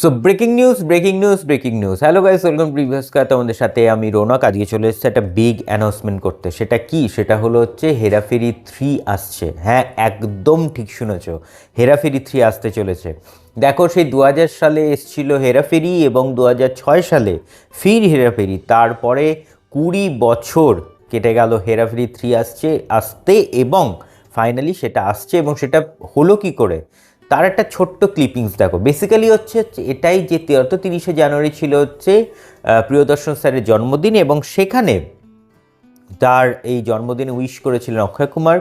So breaking news. Hello guys, welcome previous কা। তোমাদের সাথে আমি রৌনক। আজকে চলে এসেছে একটা বিগ অ্যানাউন্সমেন্ট করতে। সেটা কি? সেটা হলো হচ্ছে হেরাফেরি 3 আসছে। হ্যাঁ, একদম ঠিক শুনেছ, হেরাফেরি 3 আসতে চলেছে। দেখো, সেই 2000 সালে এসছিল হেরাফেরি এবং 2006 সালে ফির হেরাফেরি। তারপরে 20 বছর কেটে গেল, হেরাফেরি 3 আসতে এবং ফাইনালি সেটা আসছে। এবং সেটা হলো কি করে, তার একটা ছোট্ট ক্লিপিংস দেখো। বেসিক্যালি হচ্ছে এটাই যে 30শে জানুয়ারি ছিল হচ্ছে প্রিয়দর্শন স্যারের জন্মদিন, এবং সেখানে তার এই জন্মদিনে উইশ করেছিলেন অক্ষয় কুমার।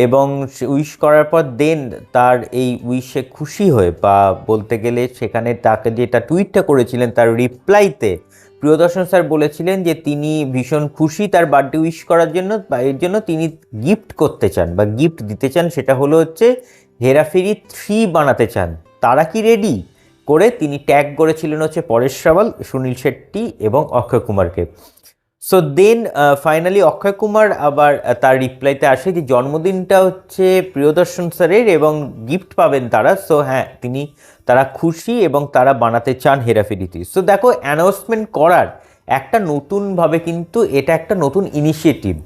এবং উইশ করার পর দেন তার এই উইশে খুশি হয়ে, বা বলতে গেলে সেখানে তাকে যেটা টুইটটা করেছিলেন তার রিপ্লাইতে প্রিয়দর্শন স্যার বলেছিলেন যে তিনি ভীষণ খুশি তার বার্থডে উইশ করার জন্য, বা এর জন্য তিনি গিফট করতে চান বা গিফট দিতে চান। সেটা হলো হচ্ছে হেরাফেরি 3 বানাতে চান। তারা কি রেডি করে তিনি ট্যাগ করেছিলেন হচ্ছে পরেশ রাওয়াল, সুনীল শেট্টি এবং অক্ষয় কুমারকে। So then finally Akshay Kumar আবার তার রিপ্লাইতে আসে যে জন্মদিনটা হচ্ছে প্রিয়দর্শন স্যারের এবং গিফট পাবেন তারা। সো হ্যাঁ, তারা খুশি এবং তারা বানাতে চান হেরাফেরিতে। সো দেখো, অ্যানাউন্সমেন্ট করার একটা নতুনভাবে কিন্তু এটা একটা নতুন ইনিশিয়েটিভ।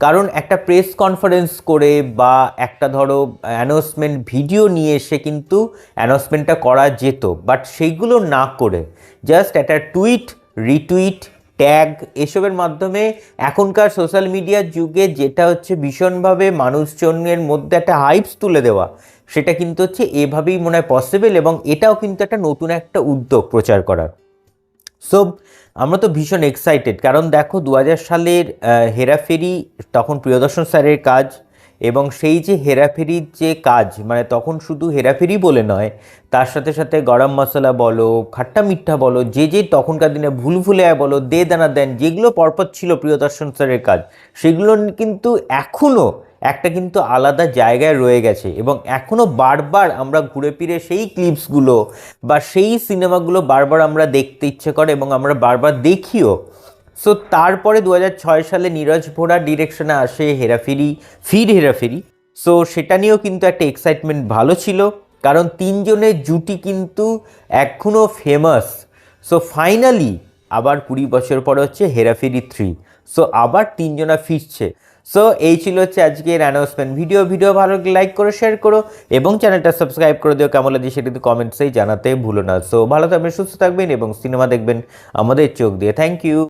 কারণ একটা প্রেস কনফারেন্স করে বা একটা ধরো অ্যানাউন্সমেন্ট ভিডিও নিয়ে এসে কিন্তু অ্যানাউন্সমেন্টটা করা যেত, বাট সেইগুলো না করে জাস্ট একটা টুইট, রিটুইট, ট্যাগ এসবের মাধ্যমে এখনকার সোশ্যাল মিডিয়ার যুগে যেটা হচ্ছে ভীষণভাবে মানুষজনের মধ্যে একটা হাইপস তুলে দেওয়া, সেটা কিন্তু হচ্ছে এভাবেই মনে হয় পসিবল। এবং এটাও কিন্তু একটা নতুন একটা উদ্যোগ প্রচার করার। সো আমরা তো ভীষণ এক্সাইটেড, কারণ দেখো 2000 সালের হেরাফেরি তখন প্রিয়দর্শন স্যারের কাজ। এবং সেই যে হেরাফেরির যে কাজ, মানে তখন শুধু হেরাফেরি বলে নয়, তার সাথে সাথে গরম মশলা বলো, খাট্টা মিঠা বলো, যে যে তখনকার দিনে ভুল ভুলেয়া বলো, দে দানা দেন, যেগুলো পরপর ছিল প্রিয়দর্শন স্যারের কাজ, সেগুলো কিন্তু এখনও একটা কিন্তু আলাদা জায়গায় রয়ে গেছে। এবং এখনও বারবার আমরা ঘুরে ফিরে সেই ক্লিপসগুলো বা সেই সিনেমাগুলো বারবার আমরা দেখতে ইচ্ছে করে এবং আমরা বারবার দেখিও। সো তারপরে 2006 সালে নীরজ ভোরার ডিরেকশনে আসে হেরাফেরি, ফির হেরাফেরি। সো সেটা নিয়েও কিন্তু একটা এক্সাইটমেন্ট ভালো ছিল, কারণ তিনজনের জুটি কিন্তু এখনও ফেমাস। সো ফাইনালি আবার 20 বছর পরে হচ্ছে হেরাফেরি 3। সো আবার তিনজনা ফিরছে। সো এই ছিল হচ্ছে আজকের অ্যানাউন্সমেন্ট ভিডিও ভালো লাগলে লাইক করো, শেয়ার করো এবং চ্যানেলটা সাবস্ক্রাইব করে দিও। কেমন লাগে সেটা কিন্তু কমেন্টসেই জানাতে ভুলো না। সো ভালো থাকবেন, সুস্থ থাকবেন এবং সিনেমা দেখবেন আমাদের চোখ দিয়ে। Thank you.